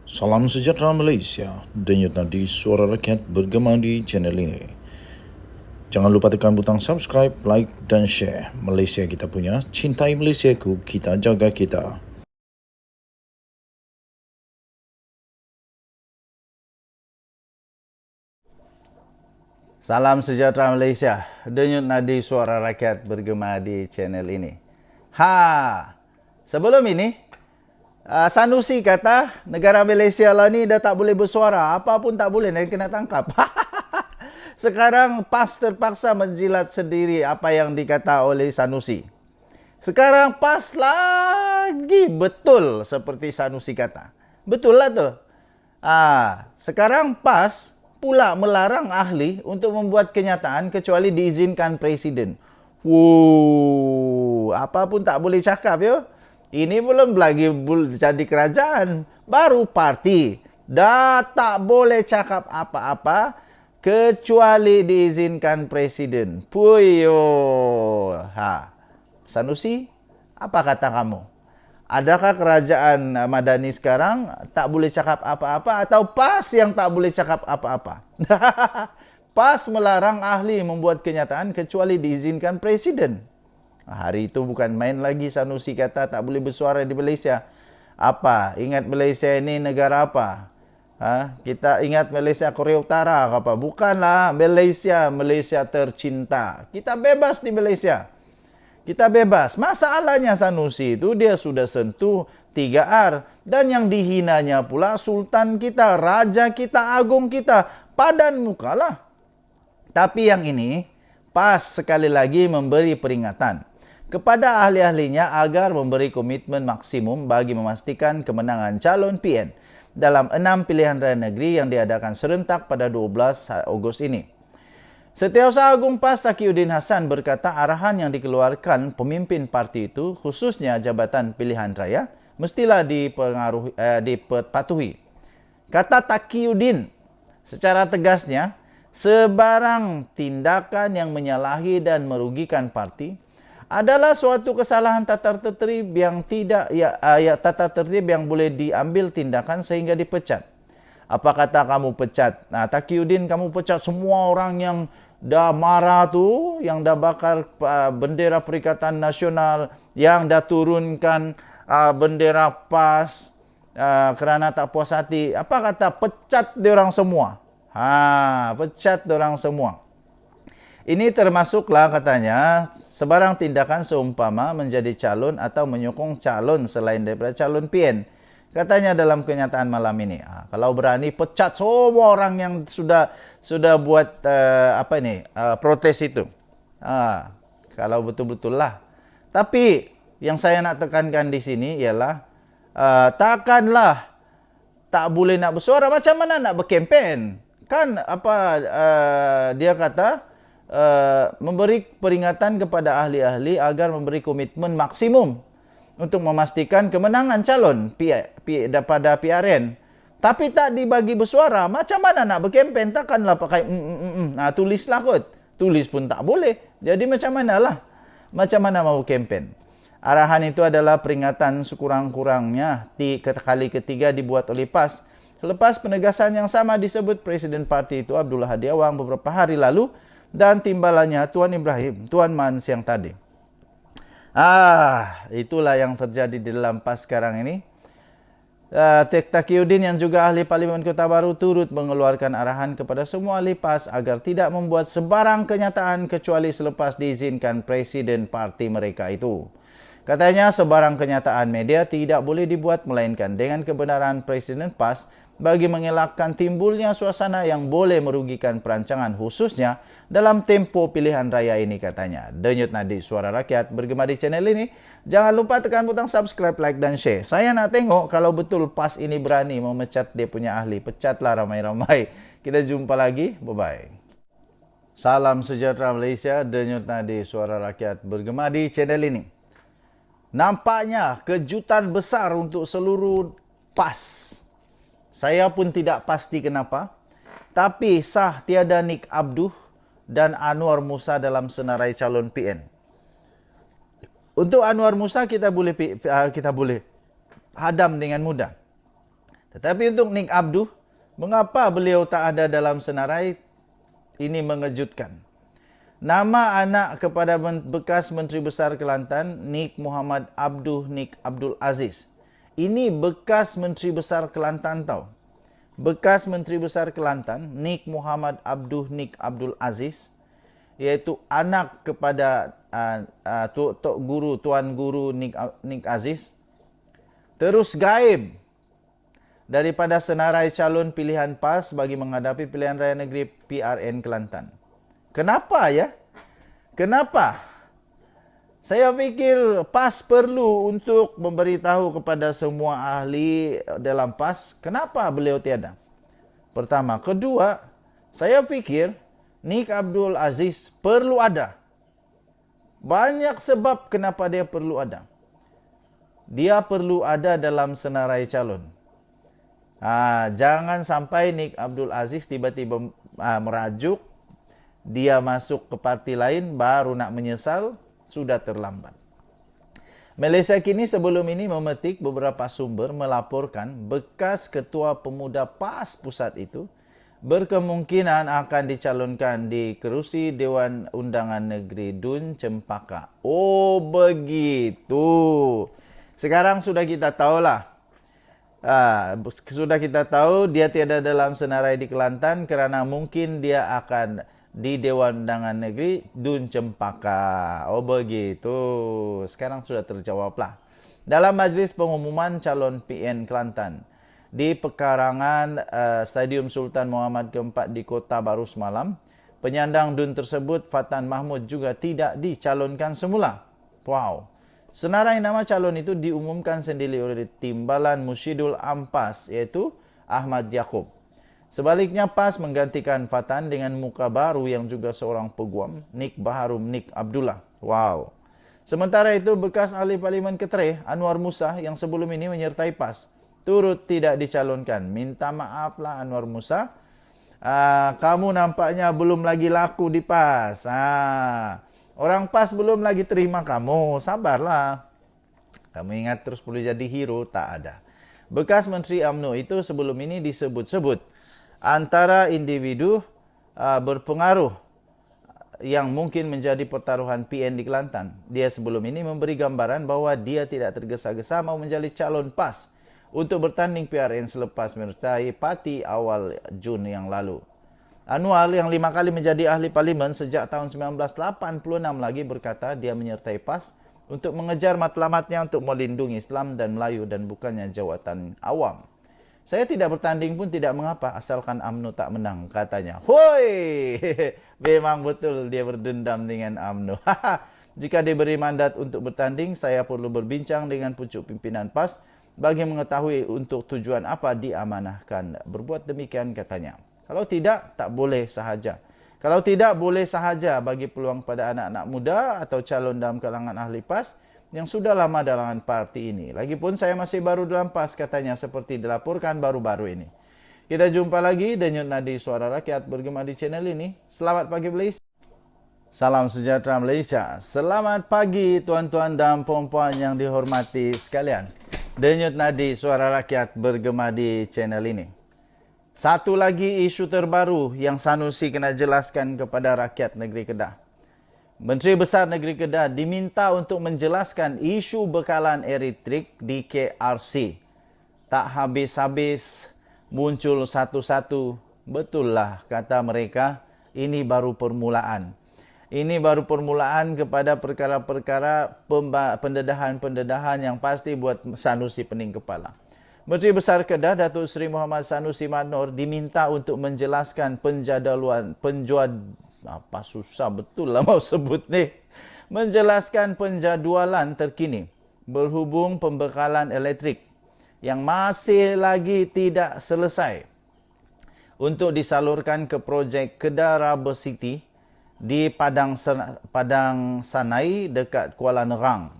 Salam sejahtera Malaysia, denyut nadi suara rakyat bergema di channel ini. Jangan lupa tekan butang subscribe, like dan share. Malaysia kita punya, cintai Malaysiaku, kita jaga kita. Salam sejahtera Malaysia, denyut nadi suara rakyat bergema di channel ini. Sebelum ini, Sanusi kata negara Malaysia lah ni dah tak boleh bersuara, apa pun tak boleh, nak kena tangkap. Sekarang PAS terpaksa menjilat sendiri apa yang dikata oleh Sanusi. Sekarang PAS lagi betul seperti Sanusi kata. Betul lah tu. Sekarang PAS pula melarang ahli untuk membuat kenyataan kecuali diizinkan Presiden. Apa pun tak boleh cakap ya. Ini belum lagi jadi kerajaan, baru parti. Dah tak boleh cakap apa-apa kecuali diizinkan Presiden. Sanusi, apa kata kamu? Adakah kerajaan Madani sekarang tak boleh cakap apa-apa atau PAS yang tak boleh cakap apa-apa? PAS melarang ahli membuat kenyataan kecuali diizinkan Presiden. Hari itu bukan main lagi Sanusi kata tak boleh bersuara di Malaysia. Apa? Ingat Malaysia ini negara apa? Kita ingat Malaysia Korea Utara apa? Bukanlah Malaysia tercinta. Kita bebas di Malaysia. Kita bebas. Masalahnya Sanusi itu dia sudah sentuh 3R. Dan yang dihinanya pula sultan kita, raja kita, agung kita. Padan mukalah. Tapi yang ini, PAS sekali lagi memberi peringatan kepada ahli-ahlinya agar memberi komitmen maksimum bagi memastikan kemenangan calon PN dalam 6 pilihan raya negeri yang diadakan serentak pada 12 Ogos ini. Setiausaha Agung PAS Taqiyuddin Hassan berkata arahan yang dikeluarkan pemimpin parti itu, khususnya jabatan pilihan raya, mestilah dipatuhi. Kata Taqiyuddin secara tegasnya, sebarang tindakan yang menyalahi dan merugikan parti adalah suatu kesalahan tata tertib yang tata tertib yang boleh diambil tindakan sehingga dipecat. Apa kata kamu pecat? Taqiyuddin, kamu pecat semua orang yang dah marah tu, yang dah bakar bendera Perikatan Nasional, yang dah turunkan bendera PAS kerana tak puas hati. Apa kata? Pecat diorang semua. Pecat diorang semua. Ini termasuklah katanya sebarang tindakan seumpama menjadi calon atau menyokong calon selain daripada calon PN. Katanya dalam kenyataan malam ini, kalau berani pecat semua orang yang sudah buat protes itu. Kalau betul-betul lah. Tapi yang saya nak tekankan di sini ialah takkanlah tak boleh nak bersuara, macam mana nak berkempen? Kan dia kata memberi peringatan kepada ahli-ahli agar memberi komitmen maksimum untuk memastikan kemenangan calon pada PRN. Tapi tak dibagi bersuara. Macam mana nak berkempen? Takkanlah pakai tulislah kot. Tulis pun tak boleh. Jadi macam manalah? Macam mana mau kempen? Arahan itu adalah peringatan sekurang-kurangnya kali ketiga dibuat oleh PAS. Selepas penegasan yang sama disebut Presiden Parti itu Abdullah Hadi Awang beberapa hari lalu dan timbalannya Tuan Ibrahim, Tuan Man siang tadi. Itulah yang terjadi di dalam PAS sekarang ini. Taqiyuddin yang juga ahli Parlimen Kota Baru turut mengeluarkan arahan kepada semua ahli PAS agar tidak membuat sebarang kenyataan kecuali selepas diizinkan Presiden parti mereka itu. Katanya sebarang kenyataan media tidak boleh dibuat melainkan dengan kebenaran Presiden PAS bagi mengelakkan timbulnya suasana yang boleh merugikan perancangan khususnya dalam tempo pilihan raya ini katanya. Denyut nadi suara rakyat bergema di channel ini. Jangan lupa tekan butang subscribe, like dan share. Saya nak tengok kalau betul PAS ini berani memecat dia punya ahli. Pecatlah ramai-ramai. Kita jumpa lagi. Bye-bye. Salam sejahtera Malaysia. Denyut nadi suara rakyat bergema di channel ini. Nampaknya kejutan besar untuk seluruh PAS. Saya pun tidak pasti kenapa. Tapi sah tiada Nik Abduh dan Anwar Musa dalam senarai calon PN. Untuk Anwar Musa kita boleh hadam dengan mudah. Tetapi untuk Nik Abduh, mengapa beliau tak ada dalam senarai? Ini mengejutkan. Nama anak kepada bekas Menteri Besar Kelantan, Nik Muhammad Abduh Nik Abdul Aziz. Ini bekas Menteri Besar Kelantan tau. Bekas Menteri Besar Kelantan, Nik Muhammad Abduh Nik Abdul Aziz, iaitu anak kepada Tok Guru, Tuan Guru Nik Aziz, terus gaib daripada senarai calon pilihan PAS bagi menghadapi pilihan raya negeri PRN Kelantan. Kenapa ya? Kenapa? Saya fikir PAS perlu untuk memberitahu kepada semua ahli dalam PAS kenapa beliau tiada. Pertama. Kedua, saya fikir Nik Abdul Aziz perlu ada. Banyak sebab kenapa dia perlu ada. Dia perlu ada dalam senarai calon. Jangan sampai Nik Abdul Aziz tiba-tiba merajuk, dia masuk ke parti lain, baru nak menyesal, sudah terlambat. Malaysia kini sebelum ini memetik beberapa sumber melaporkan bekas Ketua Pemuda PAS Pusat itu berkemungkinan akan dicalonkan di kerusi Dewan Undangan Negeri Dun Cempaka. Oh begitu. Sekarang sudah kita tahulah. Sudah kita tahu dia tiada dalam senarai di Kelantan kerana mungkin dia akan di Dewan Undangan Negeri Dun Cempaka. Oh begitu. Sekarang sudah terjawablah. Dalam majlis pengumuman calon PN Kelantan di pekarangan Stadium Sultan Muhammad keempat di Kota Baru semalam, penyandang Dun tersebut, Fatan Mahmud, juga tidak dicalonkan semula. Wow. Senarai nama calon itu diumumkan sendiri oleh Timbalan Musyidul Ampas, iaitu Ahmad Yaakob. Sebaliknya, PAS menggantikan Fatan dengan muka baru yang juga seorang peguam, Nik Baharum Nik Abdullah. Wow. Sementara itu, bekas ahli Parlimen Ketereh, Anwar Musa, yang sebelum ini menyertai PAS, turut tidak dicalonkan. Minta maaflah Anwar Musa. Kamu nampaknya belum lagi laku di PAS. Orang PAS belum lagi terima kamu. Sabarlah. Kamu ingat terus perlu jadi hero? Tak ada. Bekas Menteri UMNO itu sebelum ini disebut-sebut antara individu berpengaruh yang mungkin menjadi pertaruhan PN di Kelantan. Dia sebelum ini memberi gambaran bahawa dia tidak tergesa-gesa mau menjadi calon PAS untuk bertanding PRN selepas menyertai parti awal Jun yang lalu. Anwar yang 5 kali menjadi ahli parlimen sejak tahun 1986 lagi berkata dia menyertai PAS untuk mengejar matlamatnya untuk melindungi Islam dan Melayu dan bukannya jawatan awam. Saya tidak bertanding pun tidak mengapa asalkan UMNO tak menang, katanya. Hoi! Memang betul dia berdendam dengan UMNO. Jika diberi mandat untuk bertanding, saya perlu berbincang dengan pucuk pimpinan PAS bagi mengetahui untuk tujuan apa diamanahkan. Berbuat demikian, katanya. Kalau tidak, tak boleh sahaja. Kalau tidak, boleh sahaja bagi peluang pada anak-anak muda atau calon dalam kalangan ahli PAS yang sudah lama dalam parti ini. Lagipun saya masih baru dalam PAS, katanya, seperti dilaporkan baru-baru ini. Kita jumpa lagi Denyut Nadi Suara Rakyat bergema di channel ini. Selamat pagi Malaysia. Salam sejahtera Malaysia. Selamat pagi tuan-tuan dan puan-puan yang dihormati sekalian. Denyut Nadi Suara Rakyat bergema di channel ini. Satu lagi isu terbaru yang Sanusi kena jelaskan kepada rakyat negeri Kedah. Menteri Besar Negeri Kedah diminta untuk menjelaskan isu bekalan elektrik di KRC. Tak habis-habis muncul satu-satu. Betullah kata mereka, ini baru permulaan. Ini baru permulaan kepada perkara-perkara pendedahan-pendedahan yang pasti buat Sanusi pening kepala. Menteri Besar Kedah Datuk Seri Muhammad Sanusi Madnor diminta untuk menjelaskan apa susah betul lah mau sebut ni. Menjelaskan penjadualan terkini berhubung pembekalan elektrik yang masih lagi tidak selesai untuk disalurkan ke projek Kedah Rubber City di Padang Sanai dekat Kuala Nerang.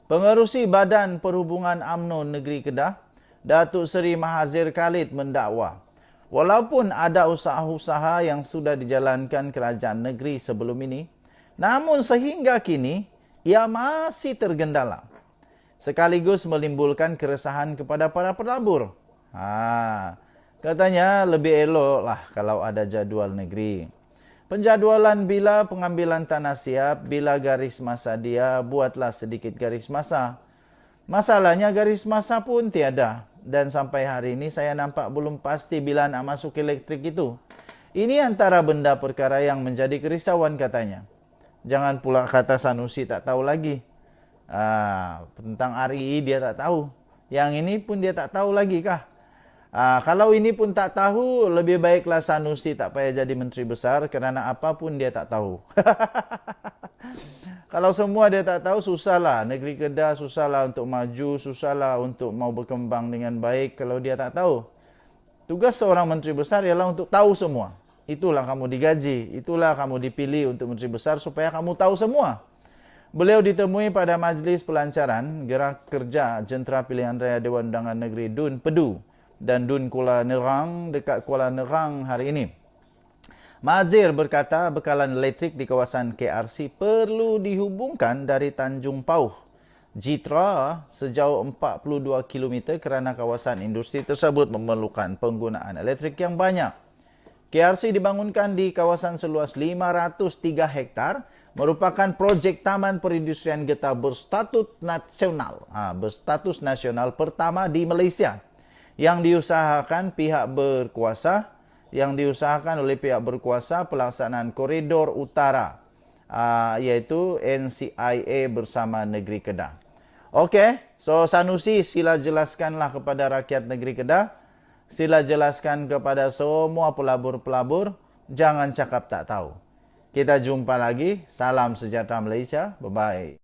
Pengerusi Badan Perhubungan UMNO Negeri Kedah, Datuk Seri Mahazir Khalid mendakwa, walaupun ada usaha-usaha yang sudah dijalankan kerajaan negeri sebelum ini, namun sehingga kini ia masih tergendala, sekaligus menimbulkan keresahan kepada para pelabur. Katanya lebih elok lah kalau ada jadual negeri. Penjadwalan bila pengambilan tanah siap, bila garis masa dia, buatlah sedikit garis masa. Masalahnya garis masa pun tiada. Dan sampai hari ini saya nampak belum pasti bila nak masuk elektrik itu. Ini antara benda perkara yang menjadi kerisauan katanya. Jangan pula kata Sanusi tak tahu lagi. Tentang RI dia tak tahu. Yang ini pun dia tak tahu lagi kah? Kalau ini pun tak tahu, lebih baiklah Sanusi tak payah jadi menteri besar kerana apapun dia tak tahu. Kalau semua dia tak tahu, susahlah. Negeri Kedah susahlah untuk maju, susahlah untuk mau berkembang dengan baik kalau dia tak tahu. Tugas seorang menteri besar ialah untuk tahu semua. Itulah kamu digaji, itulah kamu dipilih untuk menteri besar supaya kamu tahu semua. Beliau ditemui pada majlis pelancaran Gerak Kerja Jentera Pilihan Raya Dewan Undangan Negeri Dun Pedu dan Dun Kuala Nerang dekat Kuala Nerang hari ini. Mazir berkata bekalan elektrik di kawasan KRC perlu dihubungkan dari Tanjung Pauh, Jitra sejauh 42 km kerana kawasan industri tersebut memerlukan penggunaan elektrik yang banyak. KRC dibangunkan di kawasan seluas 503 hektar, merupakan projek taman perindustrian getah berstatus nasional pertama di Malaysia yang diusahakan oleh pihak berkuasa pelaksanaan koridor utara, iaitu NCIA bersama negeri Kedah. Okey, so Sanusi sila jelaskanlah kepada rakyat negeri Kedah, sila jelaskan kepada semua pelabur-pelabur, jangan cakap tak tahu. Kita jumpa lagi. Salam sejahtera Malaysia. Bye-bye.